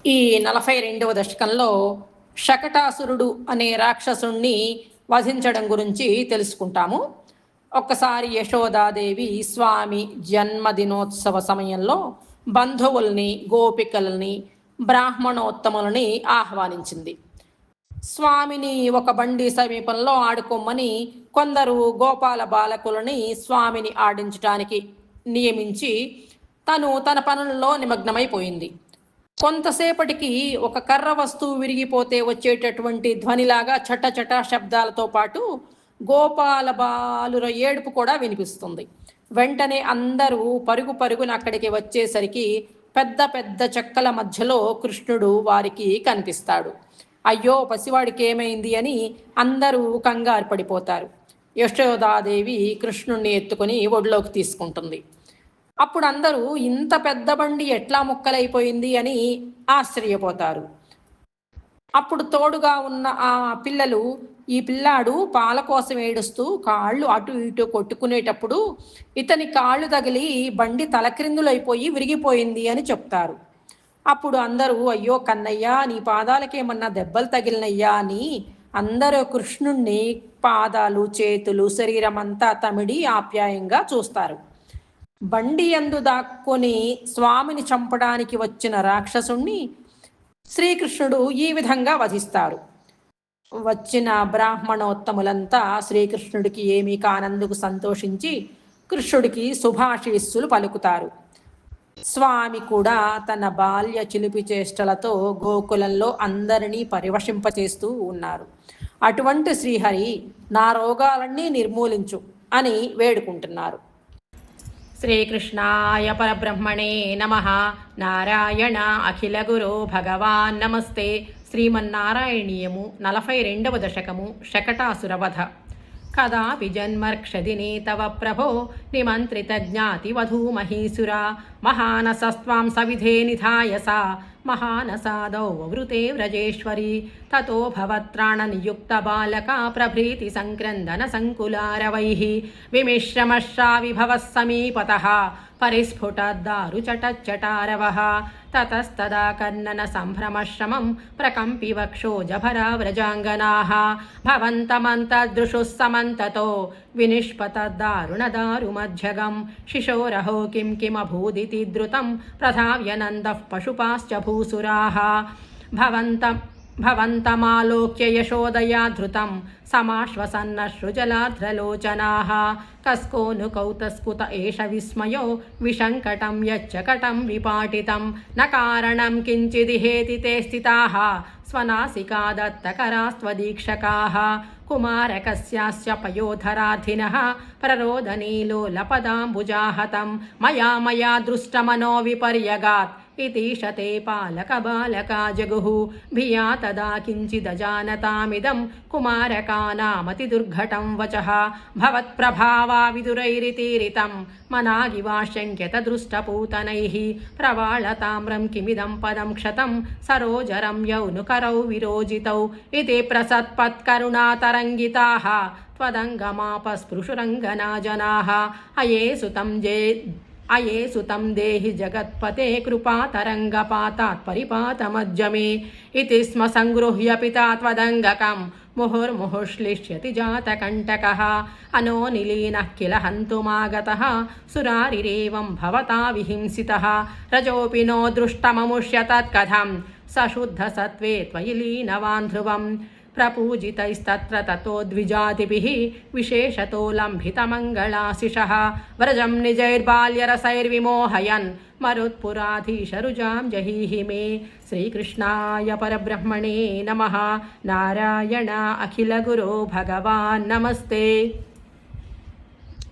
ఈ 42వ దశకంలో శకటాసురుడు అనే రాక్షసుణ్ణి వధించడం గురించి తెలుసుకుంటాము. ఒక్కసారి యశోదాదేవి స్వామి జన్మదినోత్సవ సమయంలో బంధువుల్ని, గోపికల్ని, బ్రాహ్మణోత్తములని ఆహ్వానించింది. స్వామిని ఒక బండి సమీపంలో ఆడుకోమని కొందరు గోపాల బాలకులని స్వామిని ఆడించడానికి నియమించి తన పనుల్లో నిమగ్నమైపోయింది. కొంతసేపటికి ఒక కర్ర వస్తువు విరిగిపోతే వచ్చేటటువంటి ధ్వనిలాగా చటచట శబ్దాలతో పాటు గోపాల బాలుర ఏడుపు కూడా వినిపిస్తుంది. వెంటనే అందరూ పరుగు పరుగున అక్కడికి వచ్చేసరికి పెద్ద పెద్ద చెక్కల మధ్యలో కృష్ణుడు వారికి కనిపిస్తాడు. అయ్యో, పసివాడికి ఏమైంది అని అందరూ కంగారు పడిపోతారు. యశోదాదేవి కృష్ణుణ్ణి ఎత్తుకొని ఒడిలోకి తీసుకుంటుంది. అప్పుడు అందరూ ఇంత పెద్ద బండి ఎట్లా ముక్కలైపోయింది అని ఆశ్చర్యపోతారు. అప్పుడు తోడుగా ఉన్న ఆ పిల్లలు, ఈ పిల్లాడు పాల కోసం ఏడుస్తూ కాళ్ళు అటు ఇటు కొట్టుకునేటప్పుడు ఇతని కాళ్ళు తగిలి బండి తలక్రిందులైపోయి విరిగిపోయింది అని చెప్తారు. అప్పుడు అందరూ, అయ్యో కన్నయ్య, నీ పాదాలకేమన్నా దెబ్బలు తగిలినయ్యా అని అందరూ కృష్ణుణ్ణి పాదాలు, చేతులు, శరీరం అంతా తమిడి ఆప్యాయంగా చూస్తారు. బండి యందు దాక్కుని స్వామిని చంపడానికి వచ్చిన రాక్షసుణ్ణి శ్రీకృష్ణుడు ఈ విధంగా వధిస్తారు. వచ్చిన బ్రాహ్మణోత్తములంతా శ్రీకృష్ణుడికి ఏమీ కానందుకు సంతోషించి కృష్ణుడికి శుభాశీస్సులు పలుకుతారు. స్వామి కూడా తన బాల్య చిలిపి చేష్టలతో గోకులంలో అందరినీ పరివశింపచేస్తూ ఉన్నారు. అటువంటి శ్రీహరి నా రోగాలన్నీ నిర్మూలించు అని వేడుకుంటున్నారు. శ్రీకృష్ణాయ పరబ్రహ్మణే నమః. నారాయణ అఖిల గురో భగవాన్ నమస్తే. శ్రీమన్నారాయణీయము 42వ దశకము శకటాసురవధ. కదాపి జన్మర్క్షదినే తవ ప్రభో నిమంత్రిత జ్ఞాతివధూమహీసురా మహానసస్త్వాం సవిధే నిధాయస మహానసాదౌ వవృతే వ్రజేశ్వరి తతో భవత్రాణనియుక్త బాలక ప్రభృతి సంక్రందన సంకులారవైః విమిశ్రమశ్రా విభవః సమీపతః పరిస్ఫుటద్దారుచటచ్చటారవః తతస్తదా కర్ణన సంభ్రమశ్రమం ప్రకంపి వక్షోజభరా వ్రజాంగనాః భవంతమంతదృశుః సమంతతో వినిష్పతద్దారుణదారుమధ్యగం శిశోరహో కిం కిమభూదితి ద్రుతం ప్రధావ్యనందః పశుపాశ్చ భూసురాः భవంతమాలోక్య యశోదయా ధృతం సమాశ్వసన్నశ్రుజలాధ్రలోచనాః కస్కోను కౌతస్కుత ఏష విస్మయో విశంకటం యచ్చకటం విపాటితం న కారణం కించిదిహేతి తే స్థితాః స్వనాసికాదత్తకరాస్త్వదీక్షకాः కుమారకస్యాస్య పయోధరాధినః ప్రరోదనీలోలపదాంబుజాహతం మయా దృష్టమనో విపర్యగాత్ ఇతీషతే పాలకబాలకా జగుః భియా తదా కించిదజానతామిదం కుమారకానామతి దుర్ఘటం వచః భవత్ప్రభావా విదురైరితీరితం మనాగివాశంక్యత దృష్టపూతనైః ప్రవాళతామ్రం కిమిదం పదం క్షతం సరోజరం యౌనుకరౌ విరోజితౌ ఇతి ప్రసత్పత్కరుణాతరంగితాః త్వదంగమాపస్పృశురంగనా జనాః అయే సుతం దేహి జగత్పతే కృపాతరంగపాతాత్ పరిపాతమజ్జమే ఇతి స్మ సంగృహ్య పితా త్వదంగకం ముహుర్ముహుశ్లిష్యతి జాతకంటకః అనో నిలీనః కిల హంతుమాగతః సురారిరేవం భవతా విహింసితః రజోపి నో దృష్టమముష్య తత్కథం సశుద్ధసత్వే త్వయి లీనవాన్ ధ్రువం ప్రపూజితైస్తత్ర తతో ద్విజాతిభిః విశేషతో లంభితమంగళాశిషః వ్రజం నిజైర్బాల్యరసైర్విమోహయన్ మరుత్పురాధీశరుజాం జహీहि మే. శ్రీకృష్ణాయ పరబ్రహ్మణే నమః. నారాయణ అఖిల గురో భగవాన్ నమస్తే.